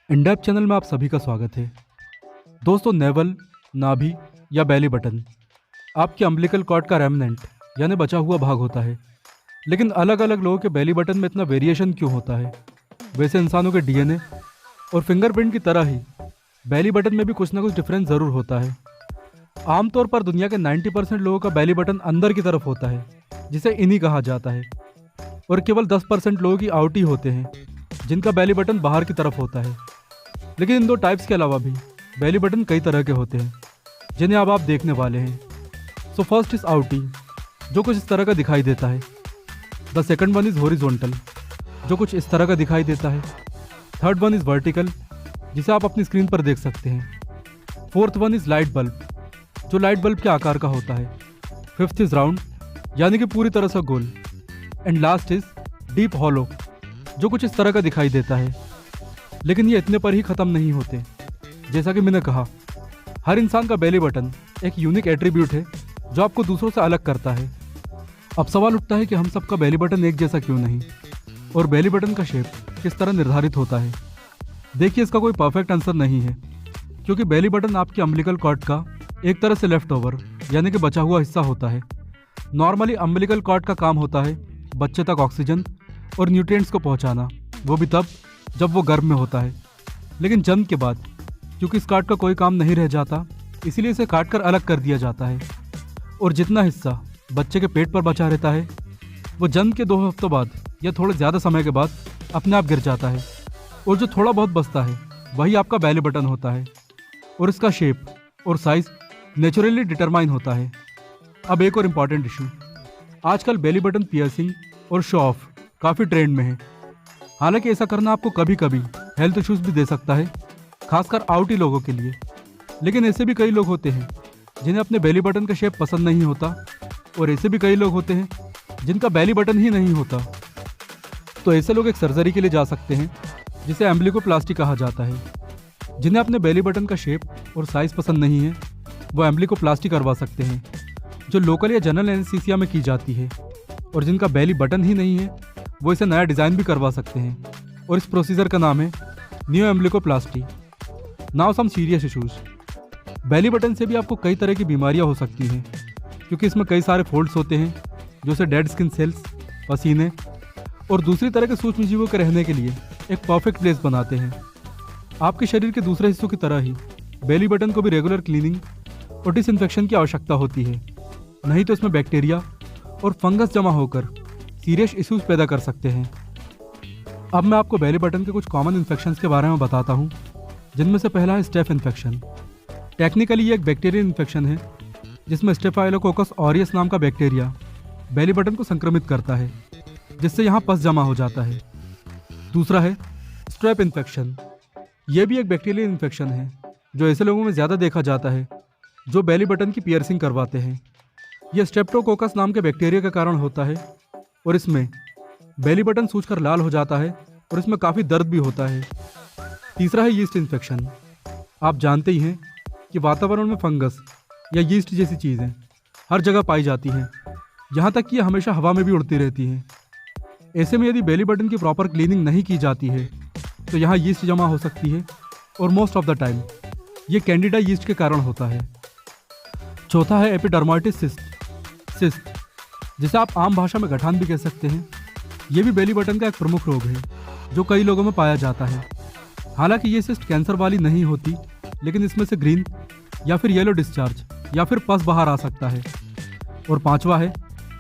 In-depth channel में आप सभी का स्वागत है। दोस्तों, नेवल, नाभि या बेली बटन आपके अम्बिलिकल कॉर्ड का रेमनेंट यानी बचा हुआ भाग होता है। लेकिन अलग अलग लोगों के बेली बटन में इतना वेरिएशन क्यों होता है? वैसे इंसानों के डीएनए और फिंगरप्रिंट की तरह ही बेली बटन में भी कुछ ना कुछ डिफरेंस ज़रूर होता है। आमतौर पर दुनिया के 90% लोगों का बेली बटन अंदर की तरफ होता है, जिसे इनी कहा जाता है, और केवल 10% लोगों की आउटी होते हैं, जिनका बेली बटन बाहर की तरफ होता है। लेकिन इन दो टाइप्स के अलावा भी बेली बटन कई तरह के होते हैं, जिन्हें अब आप देखने वाले हैं। सो फर्स्ट इज आउटी, जो कुछ इस तरह का दिखाई देता है। The second one is horizontal, जो कुछ इस तरह का दिखाई देता है। थर्ड वन इज़ वर्टिकल, जिसे आप अपनी स्क्रीन पर देख सकते हैं। Fourth one is light bulb, जो लाइट बल्ब के आकार का होता है। फिफ्थ इज़ राउंड, यानी कि पूरी तरह से गोल। And last is deep hollow, जो कुछ इस तरह का दिखाई देता है। लेकिन ये इतने पर ही ख़त्म नहीं होते। जैसा कि मैंने कहा, हर इंसान का बेली बटन एक यूनिक एट्रीब्यूट है जो आपको दूसरों से अलग करता है। अब सवाल उठता है कि हम सबका बेली बटन एक जैसा क्यों नहीं, और बेली बटन का शेप किस तरह निर्धारित होता है? देखिए, इसका कोई परफेक्ट आंसर नहीं है, क्योंकि बेली बटन आपके अम्बिलिकल कॉर्ड का एक तरह से लेफ्ट ओवर यानी कि बचा हुआ हिस्सा होता है। नॉर्मली अम्बिलिकल कॉर्ड का काम होता है बच्चे तक ऑक्सीजन और न्यूट्रिएंट्स को पहुंचाना, वो भी तब जब वो गर्भ में होता है। लेकिन जन्म के बाद क्योंकि इस कार्ड का कोई काम नहीं रह जाता, इसीलिए इसे काट कर अलग कर दिया जाता है, और जितना हिस्सा बच्चे के पेट पर बचा रहता है वो जन्म के 2 हफ्तों बाद या थोड़े ज़्यादा समय के बाद अपने आप गिर जाता है, और जो थोड़ा बहुत बचता है वही आपका बेली बटन होता है, और इसका शेप और साइज़ नेचुरली डिटरमाइन होता है। अब एक और इम्पॉर्टेंट इशू, आजकल बेली बटन पियर्सिंग और शो ऑफ काफ़ी ट्रेंड में है। हालांकि ऐसा करना आपको कभी कभी हेल्थ इश्यूज भी दे सकता है, खासकर आउटी लोगों के लिए। लेकिन ऐसे भी कई लोग होते हैं जिन्हें अपने बेली बटन का शेप पसंद नहीं होता, और ऐसे भी कई लोग होते हैं जिनका बेली बटन ही नहीं होता। तो ऐसे लोग एक सर्जरी के लिए जा सकते हैं जिसे एम्ब्लिकोप्लास्टी कहा जाता है। जिन्हें अपने बेली बटन का शेप और साइज़ पसंद नहीं है, वो एम्ब्लिकोप्लास्टी करवा सकते हैं, जो लोकल या जनरल एनेस्थीसिया में की जाती है। और जिनका बेली बटन ही नहीं है, वो इसे नया डिज़ाइन भी करवा सकते हैं, और इस प्रोसीजर का नाम है new umbilicoplasty. Now some serious issues. Belly button से भी आपको कई तरह की बीमारियां हो सकती हैं, क्योंकि इसमें कई सारे फोल्ड्स होते हैं जो इसे डेड स्किन सेल्स, पसीने और दूसरी तरह के सूक्ष्म जीवों के रहने के लिए एक परफेक्ट प्लेस बनाते हैं। आपके शरीर के दूसरे हिस्सों की तरह ही बेली बटन को भी रेगुलर क्लीनिंग और डिसइंफेक्शन की आवश्यकता होती है, नहीं तो इसमें बैक्टीरिया और फंगस जमा होकर सीरियस इश्यूज पैदा कर सकते हैं। अब मैं आपको बेली बटन के कुछ कॉमन इन्फेक्शंस के बारे में बताता हूँ, जिनमें से पहला है स्टेफ इन्फेक्शन। टेक्निकली ये एक बैक्टीरियल इन्फेक्शन है जिसमें स्टेफाइलोकोकस ऑरियस नाम का बैक्टीरिया बेली बटन को संक्रमित करता है, जिससे यहाँ पस जमा हो जाता है। दूसरा है स्ट्रेप इन्फेक्शन। ये भी एक बैक्टीरियल इन्फेक्शन है जो ऐसे लोगों में ज़्यादा देखा जाता है जो बेली बटन की पियर्सिंग करवाते हैं। यह स्ट्रेप्टोकोकस नाम के बैक्टीरिया के कारण होता है, और इसमें बेली बटन सूजकर लाल हो जाता है, और इसमें काफ़ी दर्द भी होता है। तीसरा है यीस्ट इन्फेक्शन। आप जानते ही हैं कि वातावरण में फंगस या यीस्ट जैसी चीज़ें हर जगह पाई जाती हैं, यहाँ तक कि ये हमेशा हवा में भी उड़ती रहती हैं। ऐसे में यदि बेली बटन की प्रॉपर क्लीनिंग नहीं की जाती है तो यहाँ यीस्ट जमा हो सकती है, और मोस्ट ऑफ द टाइम ये कैंडिडा यीस्ट के कारण होता है। चौथा है एपिडर्माइटिस सिस्ट, जिसे आप आम भाषा में गठान भी कह सकते हैं। ये भी बेली बटन का एक प्रमुख रोग है जो कई लोगों में पाया जाता है। हालांकि ये सिस्ट कैंसर वाली नहीं होती, लेकिन इसमें से ग्रीन या फिर येलो डिस्चार्ज या फिर पस बाहर आ सकता है। और पांचवा है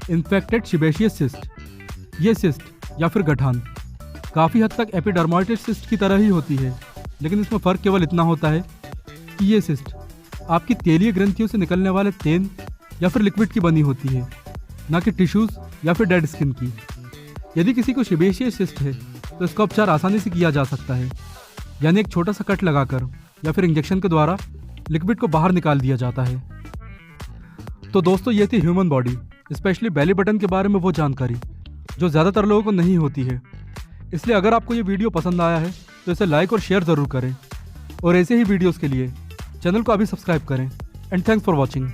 इन्फेक्टेड शिबेशियस सिस्ट। ये सिस्ट या फिर गठान काफ़ी हद तक एपिडर्माइटिस सिस्ट की तरह ही होती है, लेकिन इसमें फ़र्क केवल इतना होता है कि ये सिस्ट आपकी तेलीय ग्रंथियों से निकलने वाले तेल या फिर लिक्विड की बनी होती है, ना कि टिश्यूज़ या फिर डेड स्किन की। यदि किसी को शिबेशियस सिस्ट है तो इसका उपचार आसानी से किया जा सकता है, यानी एक छोटा सा कट लगाकर या फिर इंजेक्शन के द्वारा लिक्विड को बाहर निकाल दिया जाता है। तो दोस्तों, ये थी human body, specially belly button के बारे में वो जानकारी जो ज़्यादातर लोगों को नहीं होती है। इसलिए अगर आपको ये वीडियो पसंद आया है तो इसे लाइक और शेयर ज़रूर करें, और ऐसे ही वीडियोज़ के लिए चैनल को अभी सब्सक्राइब करें। And thanks for watching.